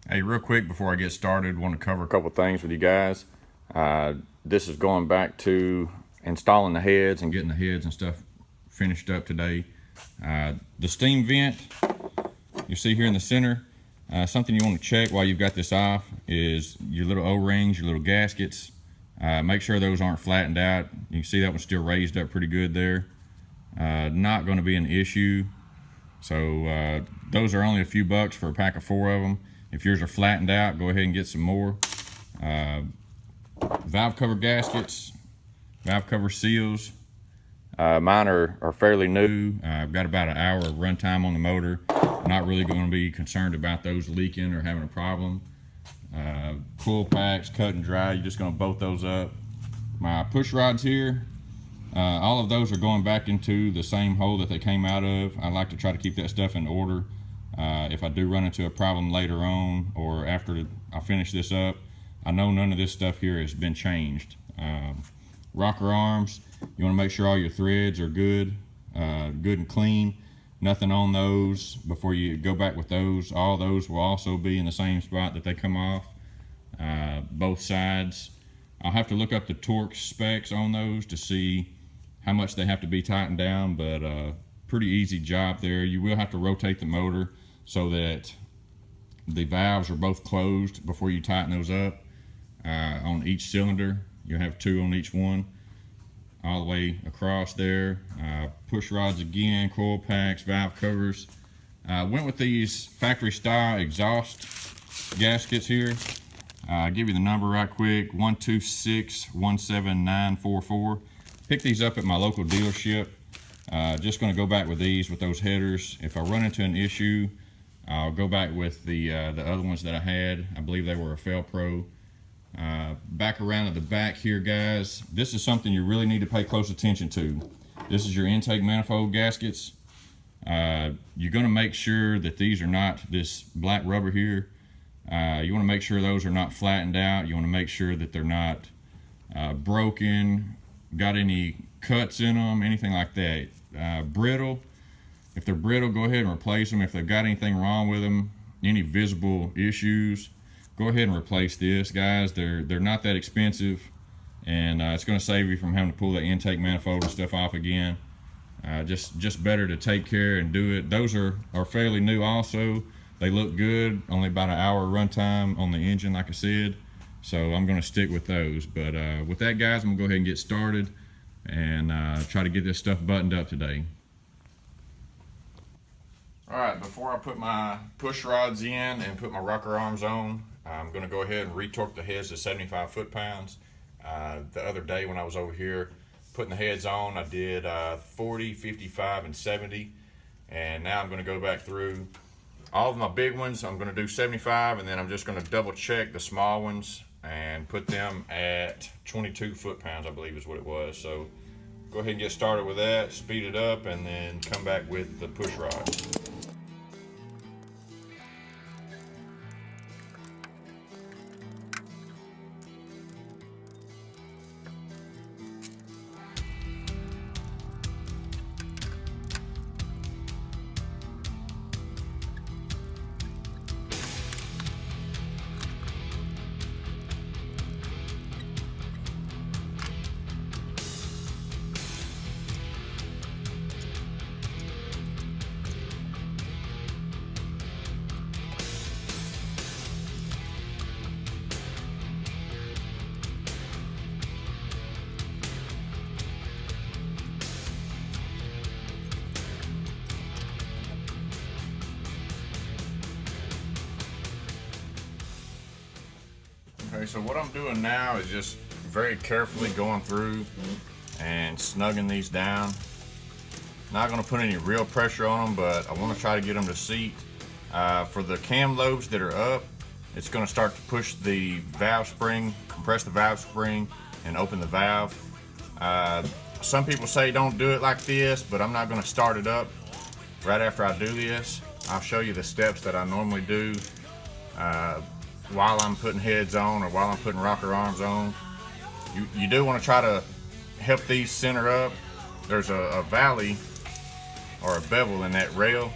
Hey, real quick before I get started, want to cover a couple things with you guys. This is going back to installing the heads and getting the heads and stuff finished up today. The steam vent you see here in the center, something you want to check while you've got this off is your little O-rings, your little gaskets. Make sure those aren't flattened out. You can see that one's still raised up pretty good there. Not going to be an issue. So those are only a few bucks for a pack of 4 of them. If yours are flattened out, go ahead and get some more. Valve cover gaskets, valve cover seals. Mine are fairly new. I've got about an hour of runtime on the motor. Not really going to be concerned about those leaking or having a problem. Coil packs, cut and dry, you're just going to bolt those up. My push rods here, all of those are going back into the same hole that they came out of. I like to try to keep that stuff in order. If I do run into a problem later on or after I finish this up, I know none of this stuff here has been changed. Rocker arms, you want to make sure all your threads are good and clean. Nothing on those before you go back with those. All those will also be in the same spot that they come off, both sides. I'll have to look up the torque specs on those to see how much they have to be tightened down, but pretty easy job there. You will have to rotate the motor so that the valves are both closed before you tighten those up. On each cylinder, you'll have 2 on each one, all the way across there. Push rods again, coil packs, valve covers. Went with these factory style exhaust gaskets here. I'll give you the number right quick, 12617944. Pick these up at my local dealership. Just going to go back with these with those headers. If I run into an issue, I'll go back with the other ones that I had. I believe they were a Fel-Pro. Back around at the back here, guys, this is something you really need to pay close attention to. This is your intake manifold gaskets. You're going to make sure that these are not this black rubber here. You want to make sure those are not flattened out. You want to make sure that they're not broken, got any cuts in them, anything like that. Brittle. If they're brittle, go ahead and replace them. If they've got anything wrong with them, any visible issues, go ahead and replace this, guys. They're not that expensive, and it's going to save you from having to pull the intake manifold and stuff off again. Just better to take care and do it. Those are fairly new also. They look good. Only about an hour runtime on the engine, like I said. So I'm going to stick with those. But with that, guys, I'm going to go ahead and get started and try to get this stuff buttoned up today. All right, before I put my push rods in and put my rocker arms on, I'm going to go ahead and retorque the heads to 75 foot-pounds. The other day when I was over here putting the heads on, I did 40, 55, and 70. And now I'm going to go back through all of my big ones. I'm going to do 75, and then I'm just going to double check the small ones and put them at 22 foot-pounds, I believe is what it was. So go ahead and get started with that, speed it up, and then come back with the push rods. Okay, so what I'm doing now is just very carefully going through and snugging these down. Not going to put any real pressure on them, but I want to try to get them to seat. For the cam lobes that are up, it's going to start to push the valve spring, compress the valve spring, and open the valve. Some people say don't do it like this, but I'm not going to start it up right after I do this. I'll show you the steps that I normally do while I'm putting heads on or while I'm putting rocker arms on. You do want to try to help these center up. There's a valley or a bevel in that rail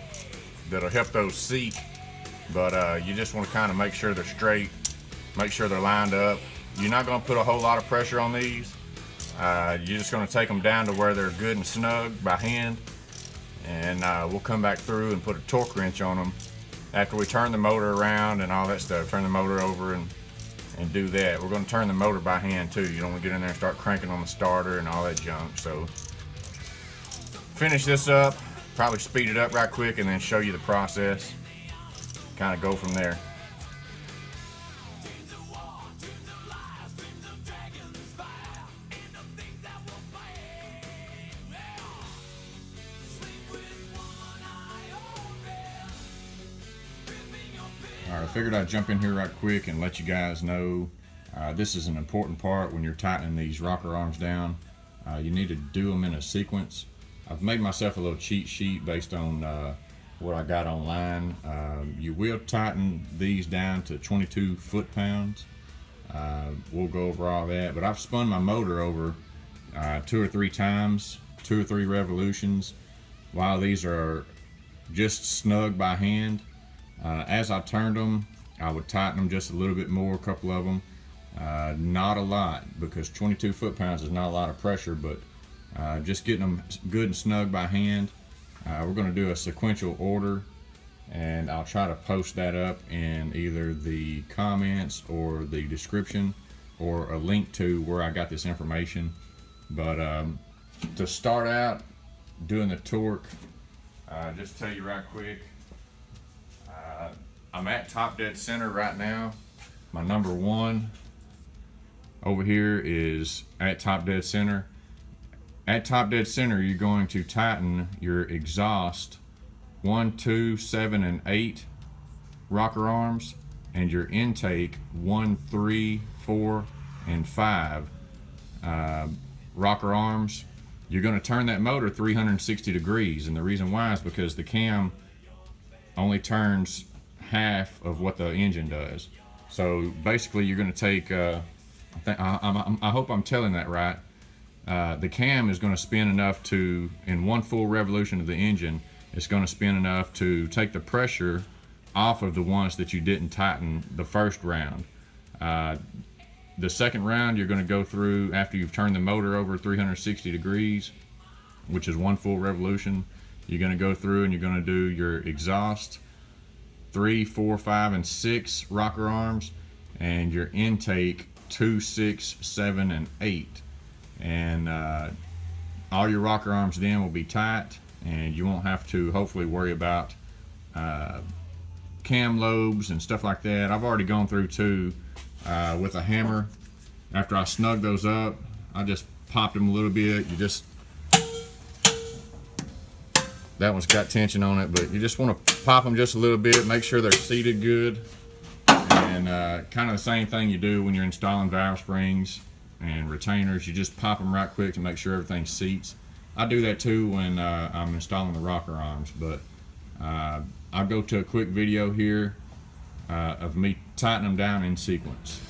that'll help those seat but you just want to kind of make sure they're straight, make sure they're lined up. You're not going to put a whole lot of pressure on these. You're just going to take them down to where they're good and snug by hand, and we'll come back through and put a torque wrench on them after we turn the motor around and all that stuff. Turn the motor over and do that. We're going to turn the motor by hand too. You don't want to get in there and start cranking on the starter and all that junk. So finish this up, probably speed it up right quick, and then show you the process. Kind of go from there. Alright, I figured I'd jump in here right quick and let you guys know this is an important part when you're tightening these rocker arms down. You need to do them in a sequence. I've made myself a little cheat sheet based on what I got online. You will tighten these down to 22 foot-pounds. We'll go over all that, but I've spun my motor over 2 or 3 times, 2 or 3 revolutions, while these are just snug by hand. As I turned them, I would tighten them just a little bit more, a couple of them. Not a lot, because 22 foot-pounds is not a lot of pressure, but just getting them good and snug by hand. We're going to do a sequential order, and I'll try to post that up in either the comments or the description, or a link to where I got this information. But to start out doing the torque, just to tell you right quick, I'm at top dead center right now. My number 1 over here is at top dead center. At top dead center, you're going to tighten your exhaust 1, 2, 7, and 8 rocker arms, and your intake 1, 3, 4, and 5 rocker arms. You're going to turn that motor 360 degrees, and the reason why is because the cam only turns half of what the engine does. So basically you're going to take I hope I'm telling that right. The cam is going to spin enough to, in one full revolution of the engine, it's going to spin enough to take the pressure off of the ones that you didn't tighten the first round. The second round you're going to go through after you've turned the motor over 360 degrees, which is one full revolution. You're going to go through and you're going to do your exhaust 3, 4, 5, and 6 rocker arms, and your intake 2, 6, 7, and 8. And all your rocker arms then will be tight, and you won't have to hopefully worry about cam lobes and stuff like that. I've already gone through too with a hammer. After I snug those up, I just popped them a little bit. That one's got tension on it, but you just want to pop them just a little bit, make sure they're seated good, and kind of the same thing you do when you're installing valve springs and retainers. You just pop them right quick to make sure everything seats. I do that too when I'm installing the rocker arms, but I'll go to a quick video here of me tightening them down in sequence.